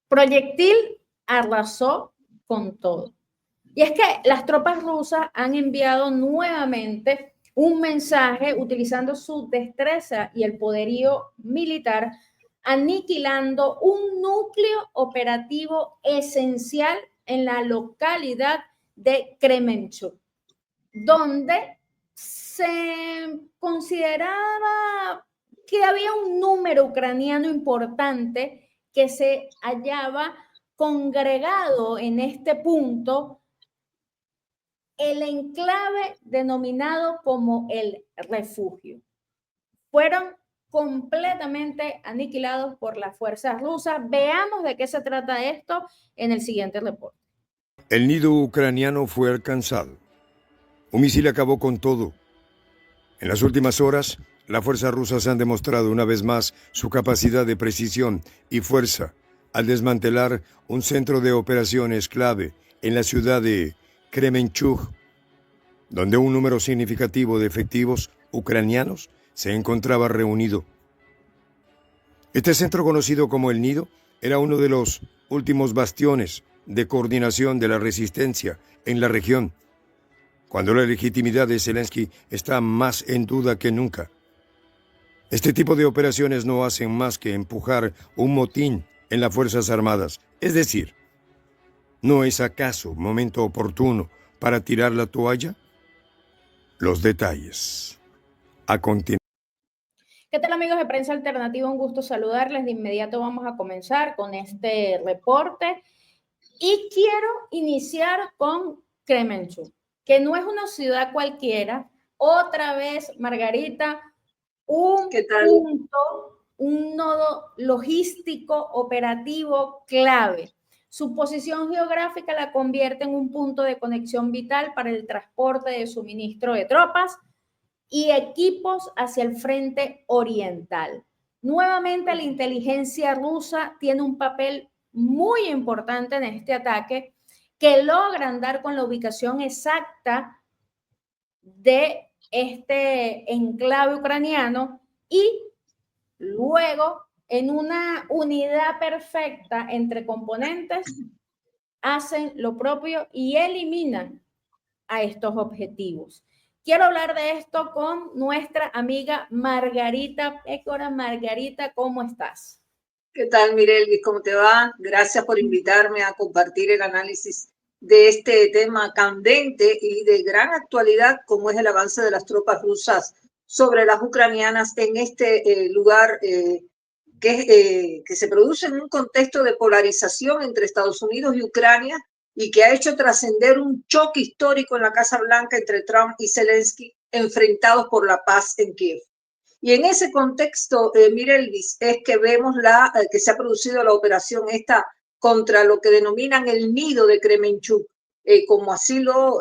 Proyectil arrasó con todo. Y es que las tropas rusas han enviado nuevamente un mensaje utilizando su destreza y el poderío militar, aniquilando un núcleo operativo esencial en la localidad de Kremenchuk, donde se consideraba que había un número ucraniano importante que se hallaba congregado en este punto, el enclave denominado como el refugio. Fueron completamente aniquilados por las fuerzas rusas. Veamos de qué se trata esto en el siguiente reporte. El nido ucraniano fue alcanzado. Un misil acabó con todo. En las últimas horas, las fuerzas rusas han demostrado una vez más su capacidad de precisión y fuerza al desmantelar un centro de operaciones clave en la ciudad de Kremenchuk, donde un número significativo de efectivos ucranianos se encontraba reunido. Este centro, conocido como El Nido, era uno de los últimos bastiones de coordinación de la resistencia en la región, cuando la legitimidad de Zelensky está más en duda que nunca. Este tipo de operaciones no hacen más que empujar un motín en las Fuerzas Armadas. Es decir, ¿no es acaso momento oportuno para tirar la toalla? Los detalles. A continuación. ¿Qué tal, amigos de Prensa Alternativa? Un gusto saludarles. De inmediato vamos a comenzar con este reporte y quiero iniciar con Kremenchuk, que no es una ciudad cualquiera. Otra vez, Margarita, un punto, un nodo logístico operativo clave. Su posición geográfica la convierte en un punto de conexión vital para el transporte de suministro de tropas y equipos hacia el frente oriental. Nuevamente, la inteligencia rusa tiene un papel muy importante en este ataque, que logran dar con la ubicación exacta de este enclave ucraniano y luego, en una unidad perfecta entre componentes, hacen lo propio y eliminan a estos objetivos. Quiero hablar de esto con nuestra amiga Margarita Pécora. Margarita, ¿cómo estás? ¿Qué tal, Mirelis? ¿Cómo te va? Gracias por invitarme a compartir el análisis de este tema candente y de gran actualidad, como es el avance de las tropas rusas sobre las ucranianas en este lugar que se produce en un contexto de polarización entre Estados Unidos y Ucrania y que ha hecho trascender un choque histórico en la Casa Blanca entre Trump y Zelensky, enfrentados por la paz en Kiev. Y en ese contexto, Mirelis, es que vemos que se ha producido la operación esta contra lo que denominan el nido de Kremenchuk, como así lo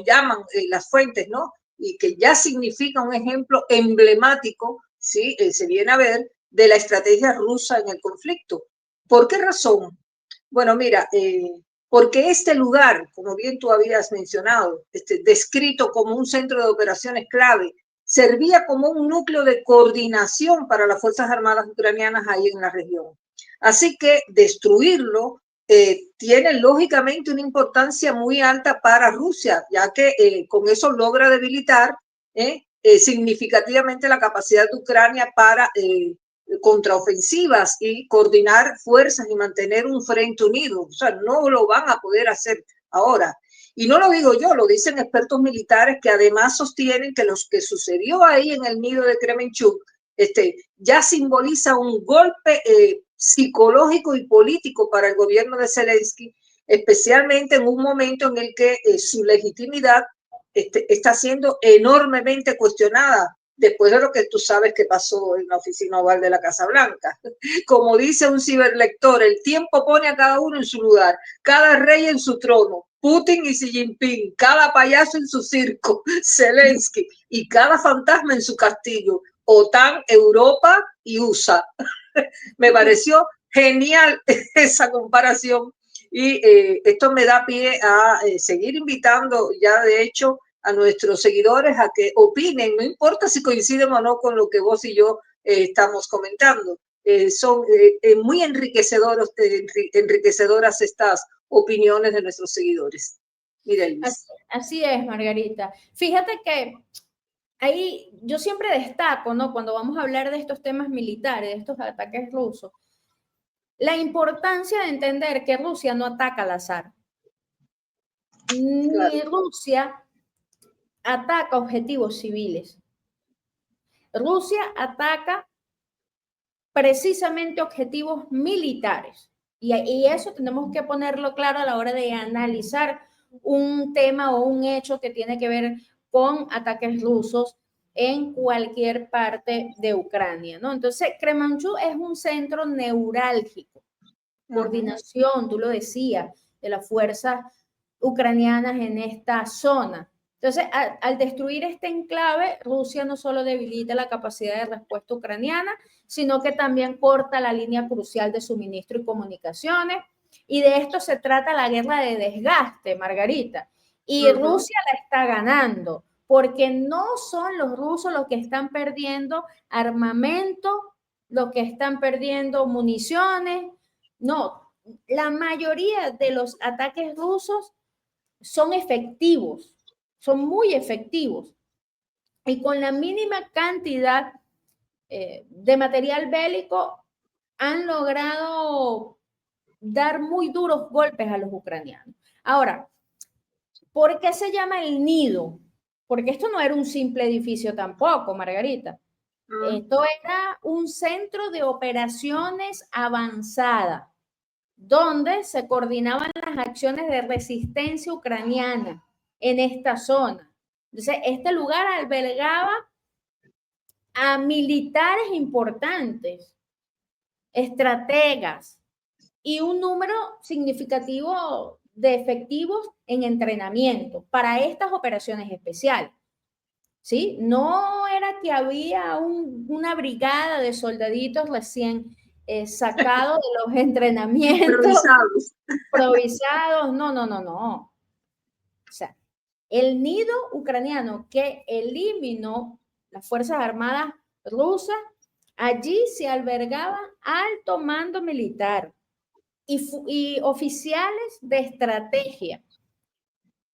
llaman las fuentes, ¿no? Y que ya significa un ejemplo emblemático, ¿sí? Se viene a ver, de la estrategia rusa en el conflicto. ¿Por qué razón? Bueno, mira, porque este lugar, como bien tú habías mencionado, descrito como un centro de operaciones clave, servía como un núcleo de coordinación para las Fuerzas Armadas ucranianas ahí en la región. Así que destruirlo tiene lógicamente una importancia muy alta para Rusia, ya que con eso logra debilitar significativamente la capacidad de Ucrania para contraofensivas y coordinar fuerzas y mantener un frente unido. O sea, no lo van a poder hacer ahora. Y no lo digo yo, lo dicen expertos militares que además sostienen que lo que sucedió ahí en el nido de Kremenchuk ya simboliza un golpe psicológico y político para el gobierno de Zelensky, especialmente en un momento en el que su legitimidad está siendo enormemente cuestionada después de lo que tú sabes que pasó en la oficina oval de la Casa Blanca. Como dice un ciberlector, el tiempo pone a cada uno en su lugar, cada rey en su trono, Putin y Xi Jinping, cada payaso en su circo, Zelensky, y cada fantasma en su castillo, OTAN, Europa y USA. Me pareció genial esa comparación y esto me da pie a seguir invitando ya de hecho a nuestros seguidores a que opinen, no importa si coinciden o no con lo que vos y yo estamos comentando. son muy enriquecedoras estas opiniones de nuestros seguidores. Mira, Elvis. Así es, Margarita. Fíjate que ahí yo siempre destaco, ¿no? Cuando vamos a hablar de estos temas militares, de estos ataques rusos, la importancia de entender que Rusia no ataca al azar. Ni Rusia ataca objetivos civiles. Rusia ataca precisamente objetivos militares. Y eso tenemos que ponerlo claro a la hora de analizar un tema o un hecho que tiene que ver con ataques rusos en cualquier parte de Ucrania, ¿no? Entonces, Kremenchuk es un centro neurálgico, coordinación, tú lo decías, de las fuerzas ucranianas en esta zona. Entonces, al destruir este enclave, Rusia no solo debilita la capacidad de respuesta ucraniana, sino que también corta la línea crucial de suministro y comunicaciones. Y de esto se trata la guerra de desgaste, Margarita. Y Rusia la está ganando, porque no son los rusos los que están perdiendo armamento, los que están perdiendo municiones. No, la mayoría de los ataques rusos son efectivos, son muy efectivos. Y con la mínima cantidad de material bélico han logrado dar muy duros golpes a los ucranianos. Ahora, ¿por qué se llama el nido? Porque esto no era un simple edificio tampoco, Margarita. Esto era un centro de operaciones avanzada, donde se coordinaban las acciones de resistencia ucraniana en esta zona. Entonces, este lugar albergaba a militares importantes, estrategas y un número significativo de efectivos en entrenamiento para estas operaciones especiales. ¿Sí? No era que había una brigada de soldaditos recién sacados de los entrenamientos improvisados. No, no, no, no. O sea, el nido ucraniano que eliminó las Fuerzas Armadas rusas, allí se albergaba alto mando militar y oficiales de estrategia.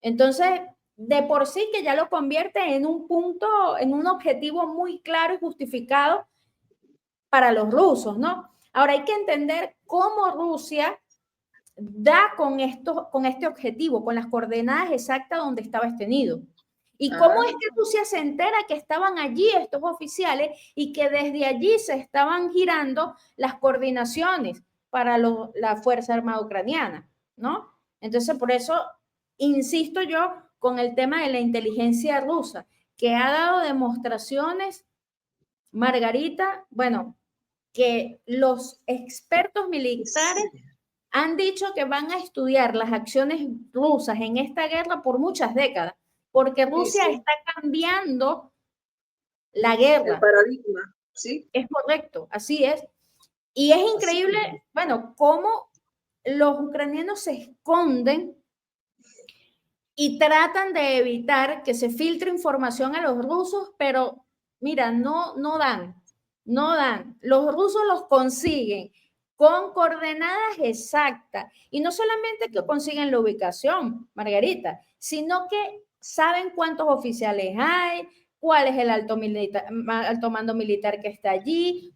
Entonces, de por sí que ya lo convierte en un punto, en un objetivo muy claro y justificado para los rusos, ¿no? Ahora hay que entender cómo Rusia da con este objetivo, con las coordenadas exactas donde estaba este nido. ¿Y cómo es que Rusia se entera que estaban allí estos oficiales y que desde allí se estaban girando las coordinaciones para la Fuerza Armada Ucraniana, ¿no? Entonces, por eso insisto yo con el tema de la inteligencia rusa, que ha dado demostraciones, Margarita, bueno, que los expertos militares han dicho que van a estudiar las acciones rusas en esta guerra por muchas décadas, porque Rusia está cambiando la guerra. El paradigma, ¿sí? Es correcto, así es. Y es increíble, bueno, cómo los ucranianos se esconden y tratan de evitar que se filtre información a los rusos, pero mira, no dan. Los rusos los consiguen con coordenadas exactas. Y no solamente que consiguen la ubicación, Margarita, sino que saben cuántos oficiales hay, cuál es el alto mando militar que está allí,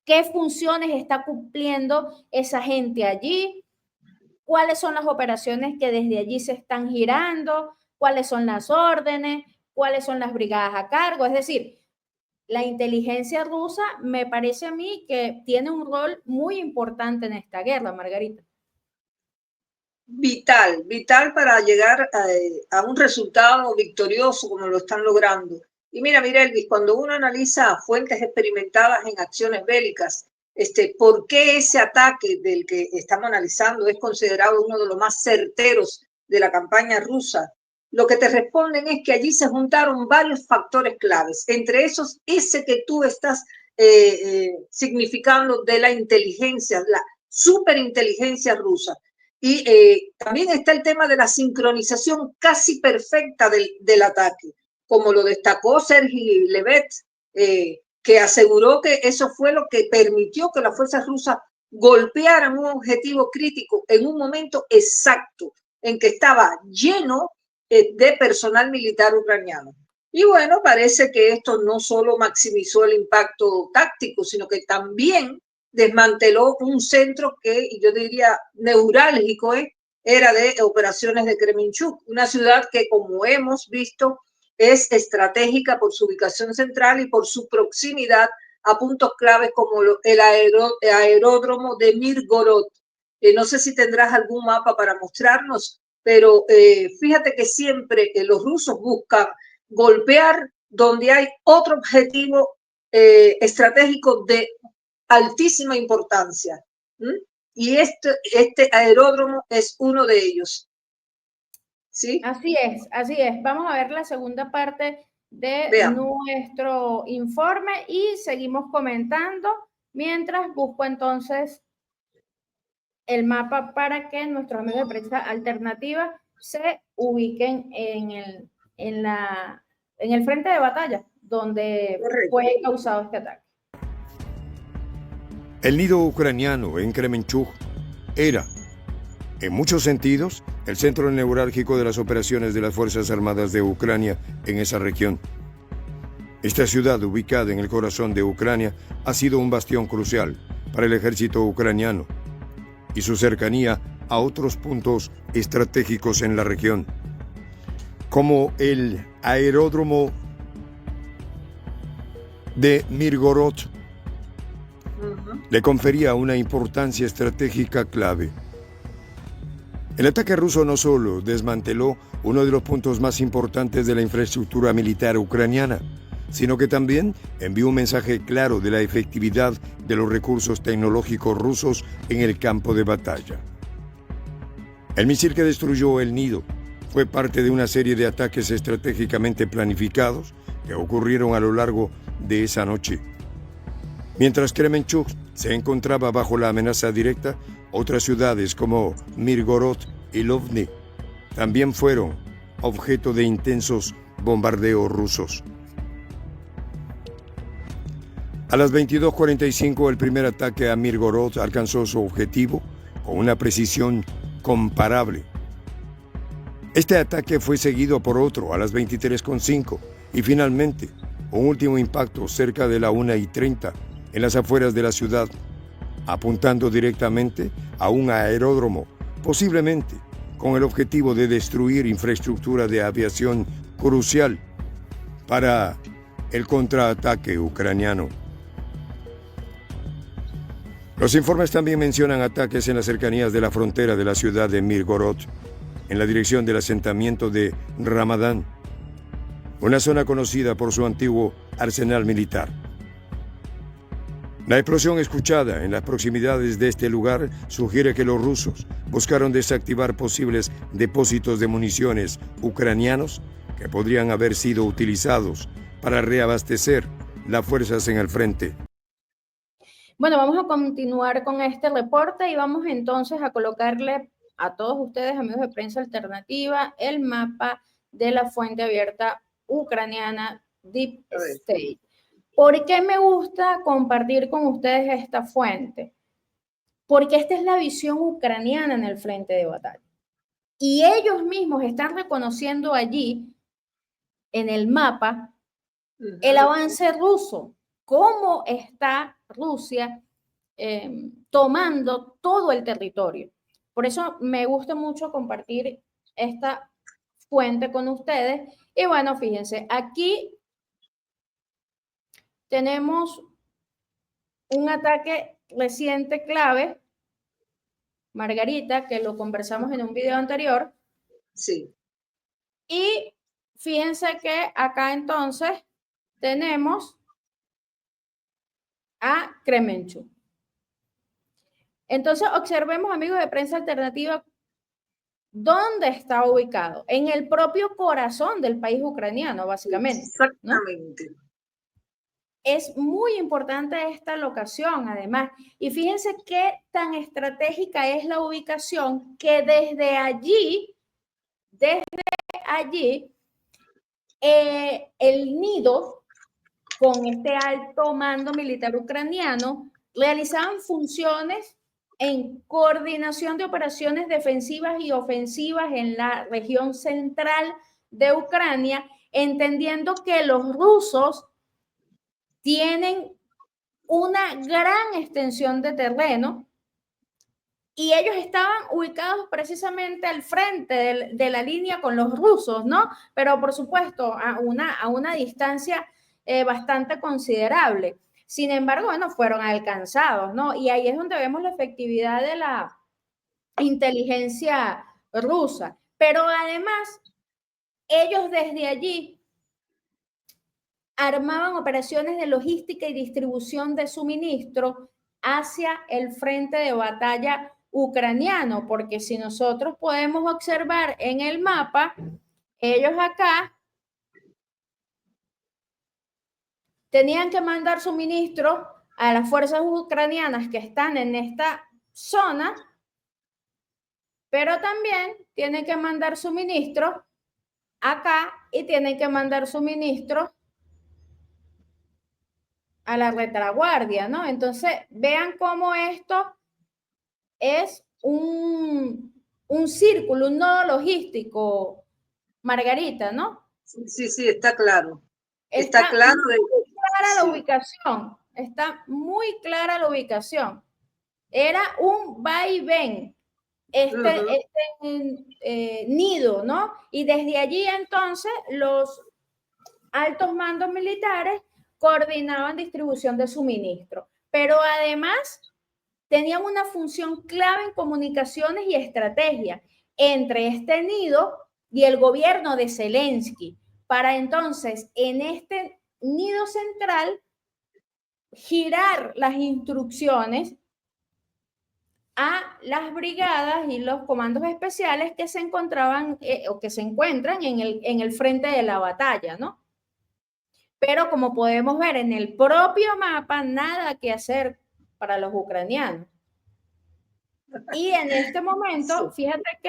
qué funciones está cumpliendo esa gente allí, cuáles son las operaciones que desde allí se están girando, cuáles son las órdenes, cuáles son las brigadas a cargo. Es decir, la inteligencia rusa me parece a mí que tiene un rol muy importante en esta guerra, Margarita. Vital para llegar a un resultado victorioso como lo están logrando. Y mira, Elvis, cuando uno analiza fuentes experimentadas en acciones bélicas, ¿por qué ese ataque del que estamos analizando es considerado uno de los más certeros de la campaña rusa? Lo que te responden es que allí se juntaron varios factores claves, entre esos ese que tú estás significando de la inteligencia, la superinteligencia rusa. Y también está el tema de la sincronización casi perfecta del ataque, como lo destacó Sergei Lebedev, que aseguró que eso fue lo que permitió que las fuerzas rusas golpearan un objetivo crítico en un momento exacto en que estaba lleno de personal militar ucraniano. Y bueno, parece que esto no solo maximizó el impacto táctico, sino que también desmanteló un centro que yo diría neurálgico, era de operaciones de Kremenchuk, una ciudad que, como hemos visto, es estratégica por su ubicación central y por su proximidad a puntos claves como el aeródromo de Mirgorod. No sé si tendrás algún mapa para mostrarnos, pero fíjate que siempre los rusos buscan golpear donde hay otro objetivo estratégico de altísima importancia. Y este aeródromo es uno de ellos. ¿Sí? Así es, así es. Vamos a ver la segunda parte de nuestro informe y seguimos comentando mientras busco entonces el mapa para que nuestros amigos de prensa alternativa se ubiquen en el frente de batalla donde fue causado este ataque. El nido ucraniano en Kremenchuk era, en muchos sentidos, el centro neurálgico de las operaciones de las Fuerzas Armadas de Ucrania en esa región. Esta ciudad, ubicada en el corazón de Ucrania, ha sido un bastión crucial para el ejército ucraniano y su cercanía a otros puntos estratégicos en la región, como el aeródromo de Mirgorod, le confería una importancia estratégica clave. El ataque ruso no solo desmanteló uno de los puntos más importantes de la infraestructura militar ucraniana, sino que también envió un mensaje claro de la efectividad de los recursos tecnológicos rusos en el campo de batalla. El misil que destruyó el nido fue parte de una serie de ataques estratégicamente planificados que ocurrieron a lo largo de esa noche. Mientras Kremenchuk se encontraba bajo la amenaza directa, otras ciudades como Mirgorod y Lovny también fueron objeto de intensos bombardeos rusos. A las 22:45 el primer ataque a Mirgorod alcanzó su objetivo con una precisión comparable. Este ataque fue seguido por otro a las 23:05 y finalmente un último impacto cerca de la 1:30 en las afueras de la ciudad, apuntando directamente a un aeródromo, posiblemente con el objetivo de destruir infraestructura de aviación crucial para el contraataque ucraniano. Los informes también mencionan ataques en las cercanías de la frontera de la ciudad de Mirgorod, en la dirección del asentamiento de Ramadán, una zona conocida por su antiguo arsenal militar. La explosión escuchada en las proximidades de este lugar sugiere que los rusos buscaron desactivar posibles depósitos de municiones ucranianos que podrían haber sido utilizados para reabastecer las fuerzas en el frente. Bueno, vamos a continuar con este reporte y vamos entonces a colocarle a todos ustedes, amigos de prensa alternativa, el mapa de la fuente abierta ucraniana Deep State. ¿Por qué me gusta compartir con ustedes esta fuente? Porque esta es la visión ucraniana en el frente de batalla. Y ellos mismos están reconociendo allí, en el mapa, el avance ruso. Cómo está Rusia tomando todo el territorio. Por eso me gusta mucho compartir esta fuente con ustedes. Y bueno, fíjense, aquí tenemos un ataque reciente clave, Margarita, que lo conversamos en un video anterior. Sí. Y fíjense que acá entonces tenemos a Kremenchuk. Entonces observemos, amigos de prensa alternativa, dónde está ubicado. En el propio corazón del país ucraniano, básicamente. Exactamente. ¿No? Es muy importante esta locación, además. Y fíjense qué tan estratégica es la ubicación que desde allí, el nido con este alto mando militar ucraniano, realizaban funciones en coordinación de operaciones defensivas y ofensivas en la región central de Ucrania, entendiendo que los rusos tienen una gran extensión de terreno y ellos estaban ubicados precisamente al frente de la línea con los rusos, ¿no? Pero por supuesto a una distancia bastante considerable. Sin embargo, bueno, fueron alcanzados, ¿no? Y ahí es donde vemos la efectividad de la inteligencia rusa. Pero además, ellos desde allí armaban operaciones de logística y distribución de suministro hacia el frente de batalla ucraniano, porque si nosotros podemos observar en el mapa, ellos acá tenían que mandar suministro a las fuerzas ucranianas que están en esta zona, pero también tienen que mandar suministro acá y tienen que mandar suministro a la retaguardia, ¿no? Entonces, vean cómo esto es un círculo, un nodo logístico, Margarita, ¿no? Sí, sí, está claro. Está claro. Muy clara la ubicación, está muy clara la ubicación. Era un va y ven, nido, ¿no? Y desde allí entonces los altos mandos militares coordinaban distribución de suministro, pero además tenían una función clave en comunicaciones y estrategia entre este nido y el gobierno de Zelensky, para entonces en este nido central girar las instrucciones a las brigadas y los comandos especiales que se encontraban o que se encuentran en el frente de la batalla, ¿no? Pero como podemos ver en el propio mapa, nada que hacer para los ucranianos. Y en este momento, fíjate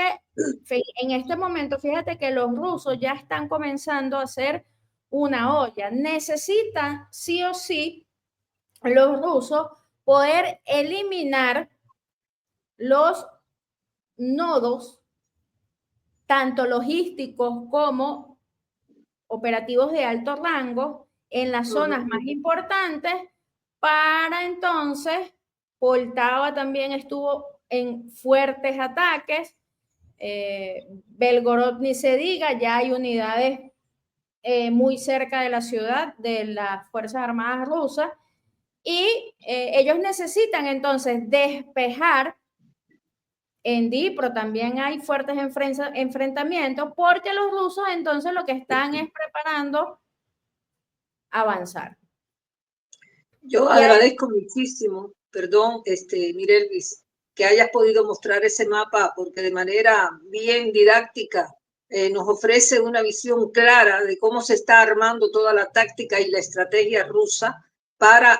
que los rusos ya están comenzando a hacer una olla. Necesitan sí o sí los rusos poder eliminar los nodos, tanto logísticos como operativos de alto rango, en las zonas más importantes, para entonces, Poltava también estuvo en fuertes ataques, Belgorod ni se diga, ya hay unidades muy cerca de la ciudad de las Fuerzas Armadas rusas, y ellos necesitan entonces despejar. En Dnipro también hay fuertes enfrentamientos porque los rusos entonces lo que están es preparando avanzar. Yo agradezco muchísimo, perdón, Mirelvis, que hayas podido mostrar ese mapa porque de manera bien didáctica nos ofrece una visión clara de cómo se está armando toda la táctica y la estrategia rusa para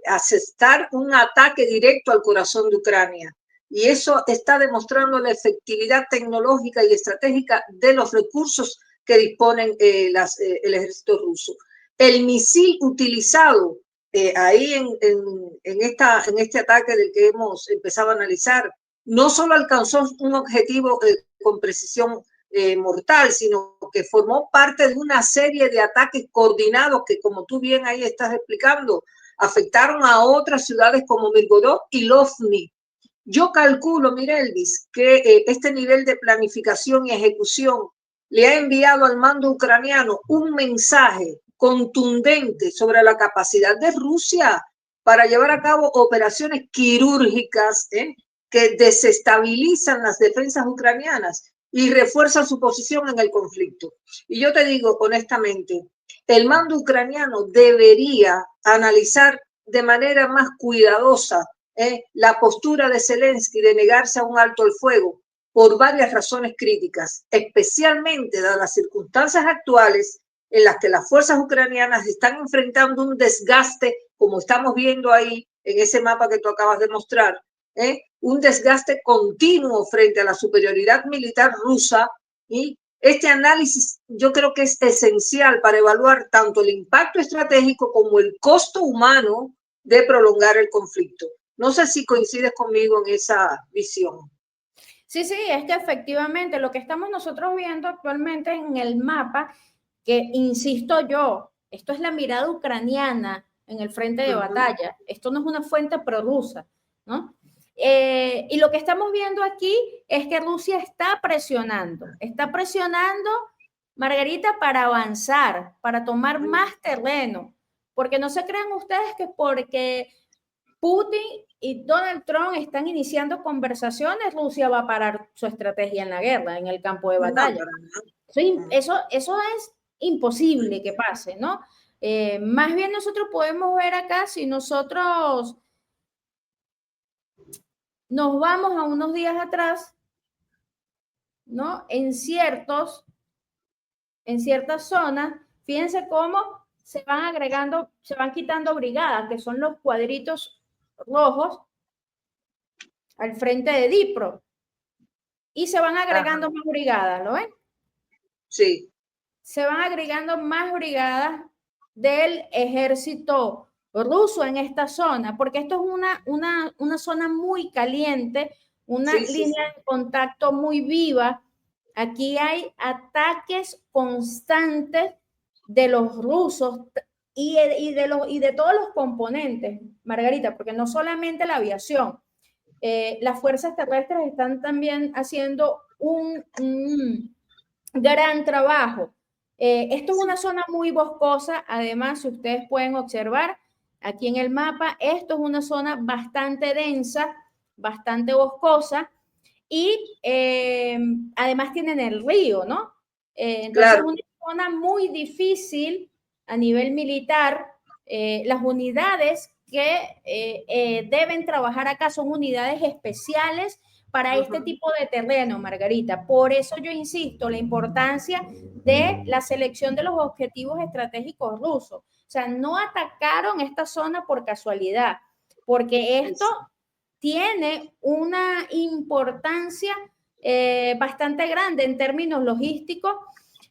asestar un ataque directo al corazón de Ucrania. Y eso está demostrando la efectividad tecnológica y estratégica de los recursos que disponen el ejército ruso. El misil utilizado ahí en este ataque del que hemos empezado a analizar, no solo alcanzó un objetivo con precisión mortal, sino que formó parte de una serie de ataques coordinados que, como tú bien ahí estás explicando, afectaron a otras ciudades como Mirgorod y Lovny. Yo calculo, Mirelvis, que este nivel de planificación y ejecución le ha enviado al mando ucraniano un mensaje contundente sobre la capacidad de Rusia para llevar a cabo operaciones quirúrgicas que desestabilizan las defensas ucranianas y refuerzan su posición en el conflicto. Y yo te digo honestamente, el mando ucraniano debería analizar de manera más cuidadosa la postura de Zelensky de negarse a un alto el fuego por varias razones críticas, especialmente dadas las circunstancias actuales en las que las fuerzas ucranianas están enfrentando un desgaste, como estamos viendo ahí en ese mapa que tú acabas de mostrar, un desgaste continuo frente a la superioridad militar rusa y Este análisis yo creo que es esencial para evaluar tanto el impacto estratégico como el costo humano de prolongar el conflicto. No sé si coincides conmigo en esa visión. Sí, sí, es que efectivamente lo que estamos nosotros viendo actualmente en el mapa, que insisto yo, esto es la mirada ucraniana en el frente de batalla, esto no es una fuente prorrusa, ¿no? Y lo que estamos viendo aquí es que Rusia está presionando, Margarita, para avanzar, para tomar más terreno, porque no se crean ustedes que porque Putin y Donald Trump están iniciando conversaciones, Rusia va a parar su estrategia en la guerra, en el campo de batalla. Eso es imposible que pase, ¿no? Más bien nosotros podemos ver acá, si nosotros nos vamos a unos días atrás, ¿no? En ciertas zonas, fíjense cómo se van agregando, se van quitando brigadas, que son los cuadritos rojos al frente de Dnipro, y se van agregando más brigadas, ¿lo ven? Sí. Se van agregando más brigadas del ejército ruso en esta zona, porque esto es una zona muy caliente, una línea de contacto muy viva. Aquí hay ataques constantes de los rusos y de todos los componentes, Margarita, porque no solamente la aviación, las fuerzas terrestres están también haciendo un gran trabajo. Esto es una zona muy boscosa, además, si ustedes pueden observar aquí en el mapa, esto es una zona bastante densa, bastante boscosa, y además tienen el río, ¿no? Entonces claro, es una zona muy difícil a nivel militar. Las unidades que deben trabajar acá son unidades especiales para este tipo de terreno, Margarita. Por eso yo insisto, la importancia de la selección de los objetivos estratégicos rusos. O sea, no atacaron esta zona por casualidad, porque esto tiene una importancia bastante grande en términos logísticos,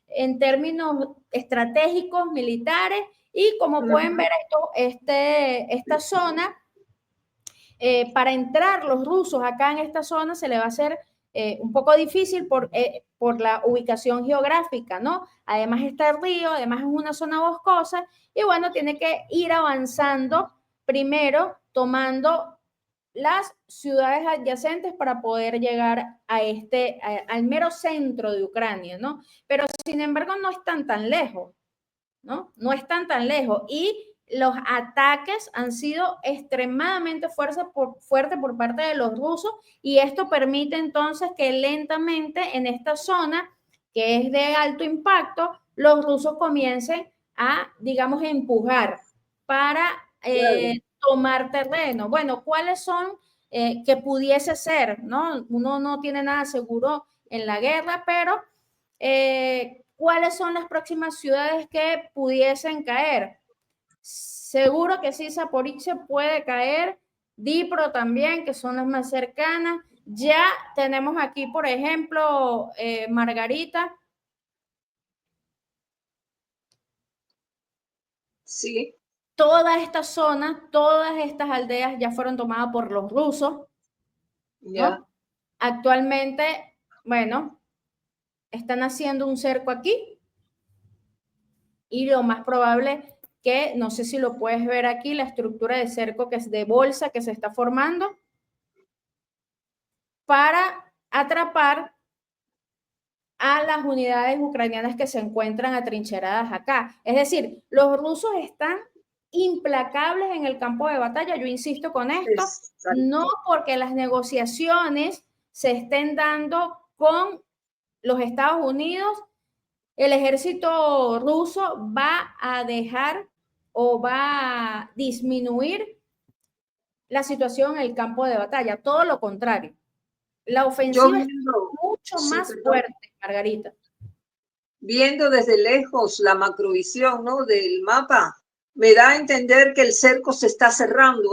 en términos estratégicos, militares, y como pueden ver, esta zona, para entrar los rusos acá en esta zona se le va a hacer un poco difícil por la ubicación geográfica, ¿no? Además está el río, además es una zona boscosa, y bueno, tiene que ir avanzando primero, tomando las ciudades adyacentes para poder llegar a al mero centro de Ucrania, ¿no? Pero sin embargo no están tan lejos, ¿no? No están tan lejos, y los ataques han sido extremadamente fuertes por parte de los rusos, y esto permite entonces que lentamente en esta zona, que es de alto impacto, los rusos comiencen a, digamos, empujar para tomar terreno. Bueno, ¿cuáles son que pudiese ser, ¿no? Uno no tiene nada seguro en la guerra, pero ¿cuáles son las próximas ciudades que pudiesen caer? Seguro que sí, Zaporizhzhia puede caer, Dnipro también, que son las más cercanas. Ya tenemos aquí, por ejemplo, Margarita. Sí. Toda esta zona, todas estas aldeas ya fueron tomadas por los rusos, ¿no? Actualmente, bueno, están haciendo un cerco aquí, y lo más probable que, no sé si lo puedes ver aquí, la estructura de cerco que es de bolsa que se está formando para atrapar a las unidades ucranianas que se encuentran atrincheradas acá. Es decir, los rusos están implacables en el campo de batalla. Yo insisto con esto, no porque las negociaciones se estén dando con los Estados Unidos, el ejército ruso va a dejar o va a disminuir la situación en el campo de batalla. Todo lo contrario. La ofensiva es mucho más fuerte, Margarita. Viendo desde lejos la macrovisión, ¿no?, del mapa, me da a entender que el cerco se está cerrando.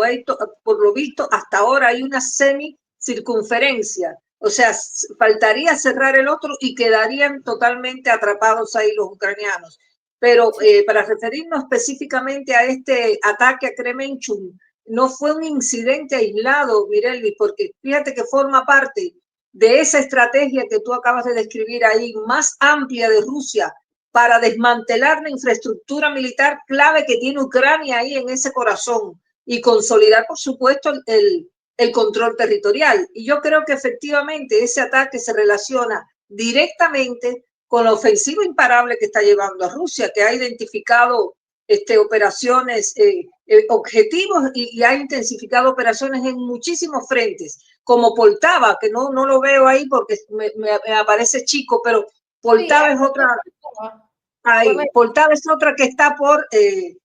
Por lo visto, hasta ahora hay una semicircunferencia. O sea, faltaría cerrar el otro y quedarían totalmente atrapados ahí los ucranianos. Pero para referirnos específicamente a este ataque a Kremenchuk, no fue un incidente aislado, Mirelli, porque fíjate que forma parte de esa estrategia que tú acabas de describir ahí, más amplia de Rusia, para desmantelar la infraestructura militar clave que tiene Ucrania ahí en ese corazón y consolidar, por supuesto, el control territorial. Y yo creo que efectivamente ese ataque se relaciona directamente con la ofensiva imparable que está llevando a Rusia, que ha identificado operaciones, objetivos y ha intensificado operaciones en muchísimos frentes, como Poltava, que no lo veo ahí porque me aparece chico, pero Poltava Sí, es otra. Ahí, Poltava es otra que está por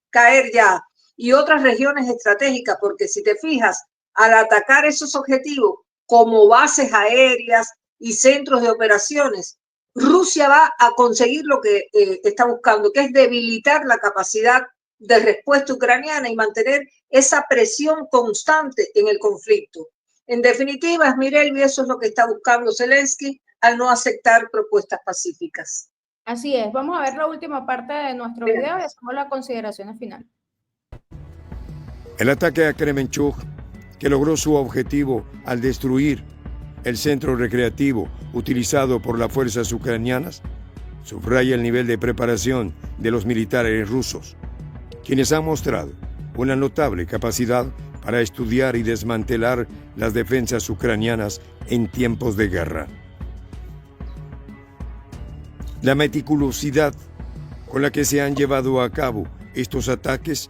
caer ya, y otras regiones estratégicas, porque si te fijas, al atacar esos objetivos como bases aéreas y centros de operaciones, Rusia va a conseguir lo que está buscando, que es debilitar la capacidad de respuesta ucraniana y mantener esa presión constante en el conflicto. En definitiva, Mirelvi, eso es lo que está buscando Zelensky al no aceptar propuestas pacíficas. Así es. Vamos a ver la última parte de nuestro video y hacemos las consideraciones finales. El ataque a Kremenchuk, que logró su objetivo al destruir el centro recreativo utilizado por las fuerzas ucranianas, subraya el nivel de preparación de los militares rusos, quienes han mostrado una notable capacidad para estudiar y desmantelar las defensas ucranianas en tiempos de guerra. La meticulosidad con la que se han llevado a cabo estos ataques,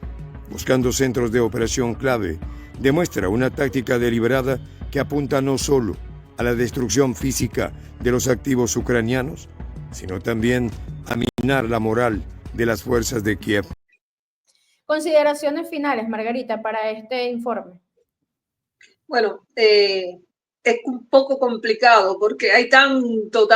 buscando centros de operación clave, demuestra una táctica deliberada que apunta no solo a la destrucción física de los activos ucranianos, sino también a minar la moral de las fuerzas de Kiev. Consideraciones finales, Margarita, para este informe. Bueno, es un poco complicado porque hay tanto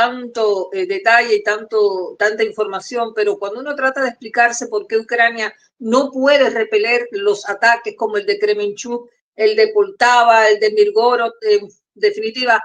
detalle y tanta información, pero cuando uno trata de explicarse por qué Ucrania no puede repeler los ataques como el de Kremenchuk, el de Poltava, el de Mirgorod, en definitiva,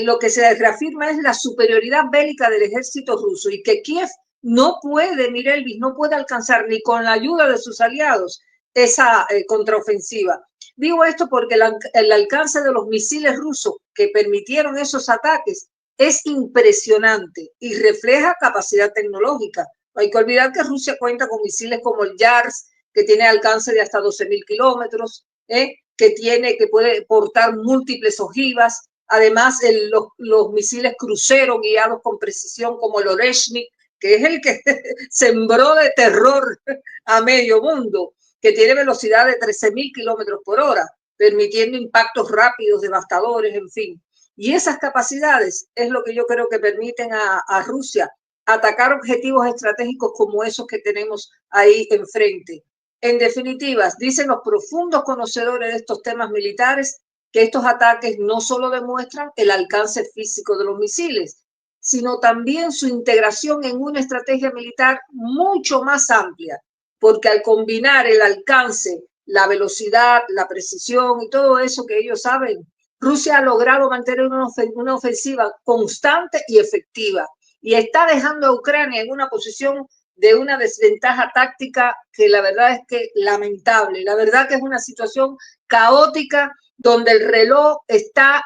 lo que se reafirma es la superioridad bélica del ejército ruso y que Kiev no puede, Mirelvis, no puede alcanzar ni con la ayuda de sus aliados esa contraofensiva. Digo esto porque el alcance de los misiles rusos que permitieron esos ataques es impresionante y refleja capacidad tecnológica. No hay que olvidar que Rusia cuenta con misiles como el Yars, que tiene alcance de hasta 12.000 kilómetros, que puede portar múltiples ojivas. Además, los misiles crucero guiados con precisión como el Oreshnik, que es el que sembró de terror a medio mundo, que tiene velocidad de 13.000 kilómetros por hora, permitiendo impactos rápidos, devastadores, en fin. Y esas capacidades es lo que yo creo que permiten a Rusia atacar objetivos estratégicos como esos que tenemos ahí enfrente. En definitiva, dicen los profundos conocedores de estos temas militares que estos ataques no solo demuestran el alcance físico de los misiles, sino también su integración en una estrategia militar mucho más amplia, porque al combinar el alcance, la velocidad, la precisión y todo eso que ellos saben, Rusia ha logrado mantener una ofensiva constante y efectiva y está dejando a Ucrania en una posición de una desventaja táctica que la verdad es que lamentable. La verdad que es una situación caótica donde el reloj está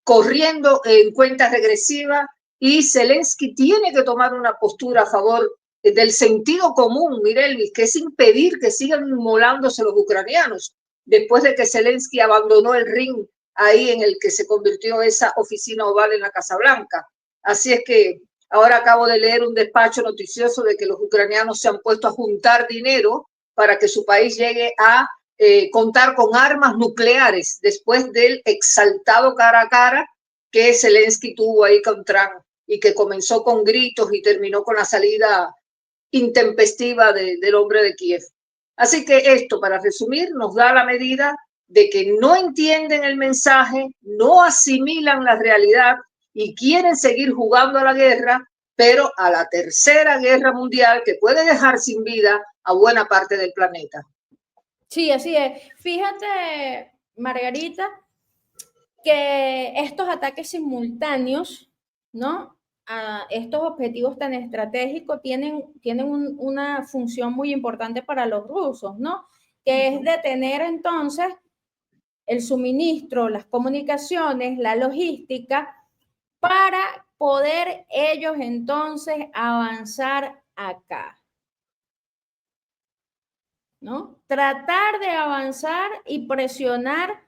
corriendo en cuenta regresiva y Zelensky tiene que tomar una postura a favor del sentido común, Mirelvis, que es impedir que sigan inmolándose los ucranianos después de que Zelensky abandonó el ring ahí en el que se convirtió esa oficina oval en la Casa Blanca. Así es que ahora acabo de leer un despacho noticioso de que los ucranianos se han puesto a juntar dinero para que su país llegue a contar con armas nucleares después del exaltado cara a cara que Zelensky tuvo ahí con Trump y que comenzó con gritos y terminó con la salida intempestiva del hombre de Kiev. Así que esto, para resumir, nos da la medida de que no entienden el mensaje, no asimilan la realidad y quieren seguir jugando a la guerra, pero a la tercera guerra mundial que puede dejar sin vida a buena parte del planeta. Sí, así es. Fíjate, Margarita, que estos ataques simultáneos, ¿no?, a estos objetivos tan estratégicos tienen una función muy importante para los rusos, ¿no?, que es detener entonces el suministro, las comunicaciones, la logística, para poder ellos entonces avanzar acá, ¿no? Tratar de avanzar y presionar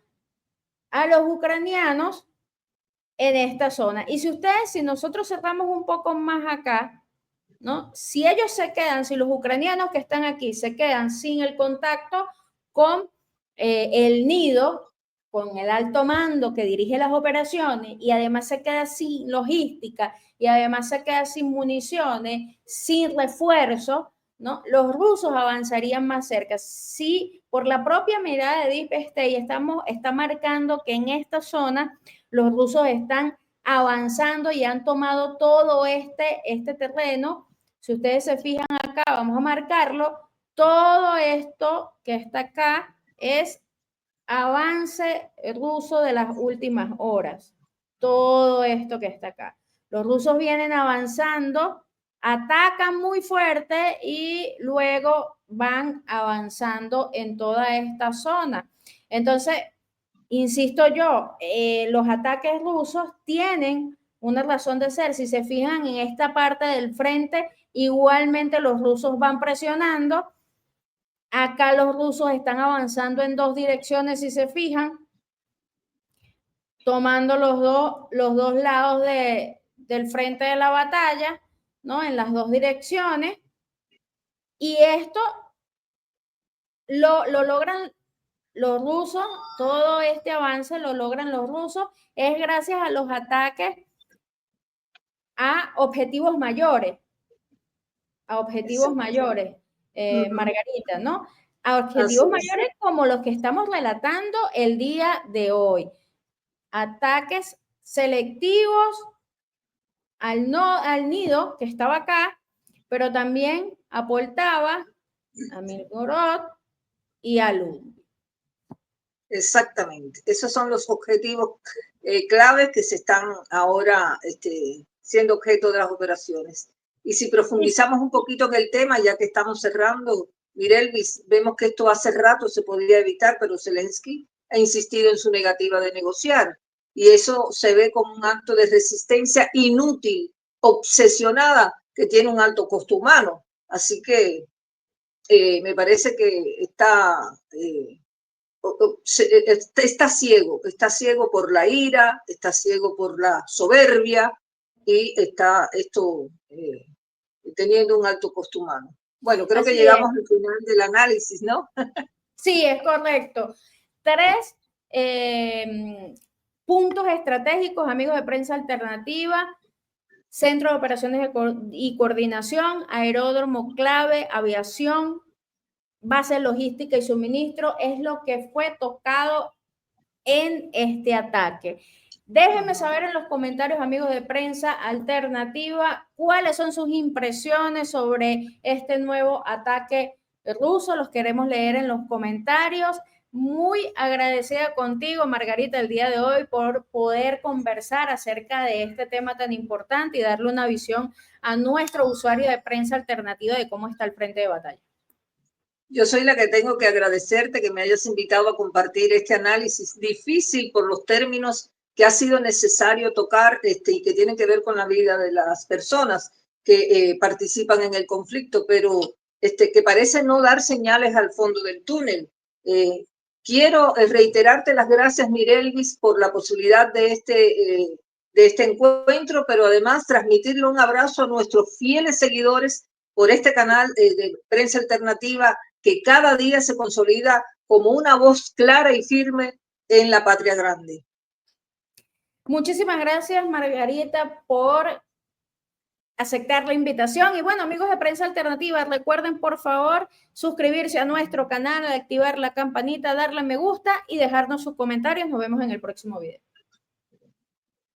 a los ucranianos en esta zona. Y si nosotros cerramos un poco más acá, ¿no?, si ellos se quedan, si los ucranianos que están aquí se quedan sin el contacto con el nido, con el alto mando que dirige las operaciones, y además se queda sin logística, y además se queda sin municiones, sin refuerzo, ¿no?, los rusos avanzarían más cerca. Sí, por la propia mirada de Deep State está marcando que en esta zona los rusos están avanzando y han tomado todo este terreno. Si ustedes se fijan acá, vamos a marcarlo, todo esto que está acá es avance ruso de las últimas horas. Todo esto que está acá. Los rusos vienen avanzando, atacan muy fuerte y luego van avanzando en toda esta zona. Entonces, insisto yo, los ataques rusos tienen una razón de ser. Si se fijan en esta parte del frente, igualmente los rusos van presionando. Acá los rusos están avanzando en dos direcciones, si se fijan, tomando los dos lados del frente de la batalla, ¿no?, en las dos direcciones. Y esto lo logran los rusos, todo este avance lo logran los rusos, es gracias a los ataques a objetivos mayores, Margarita, ¿no? A objetivos mayores como los que estamos relatando el día de hoy. Ataques selectivos al nido que estaba acá, pero también a Poltava, a Mirgorod y a Lund. Exactamente, esos son los objetivos claves que se están ahora siendo objeto de las operaciones. Y si profundizamos un poquito en el tema, ya que estamos cerrando, Mirelvis, vemos que esto hace rato se podría evitar, pero Zelensky ha insistido en su negativa de negociar. Y eso se ve como un acto de resistencia inútil, obsesionada, que tiene un alto costo humano. Así que me parece que está ciego por la ira, está ciego por la soberbia y está teniendo un alto costo humano. Bueno, creo que llegamos al final del análisis, ¿no? Sí, es correcto. 3 puntos estratégicos, amigos de Prensa Alternativa: Centro de Operaciones y Coordinación, aeródromo clave, aviación, base logística y suministro, es lo que fue tocado en este ataque. Déjenme saber en los comentarios, amigos de Prensa Alternativa, cuáles son sus impresiones sobre este nuevo ataque ruso. Los queremos leer en los comentarios. Muy agradecida contigo, Margarita, el día de hoy por poder conversar acerca de este tema tan importante y darle una visión a nuestro usuario de Prensa Alternativa de cómo está el frente de batalla. Yo soy la que tengo que agradecerte que me hayas invitado a compartir este análisis difícil por los términos que ha sido necesario tocar y que tienen que ver con la vida de las personas que participan en el conflicto, pero que parece no dar señales al fondo del túnel. Quiero reiterarte las gracias, Mirelvis, por la posibilidad de este encuentro, pero además transmitirle un abrazo a nuestros fieles seguidores por este canal de Prensa Alternativa, que cada día se consolida como una voz clara y firme en la patria grande. Muchísimas gracias, Margarita, por aceptar la invitación. Y bueno, amigos de Prensa Alternativa, recuerden por favor suscribirse a nuestro canal, activar la campanita, darle me gusta y dejarnos sus comentarios. Nos vemos en el próximo video.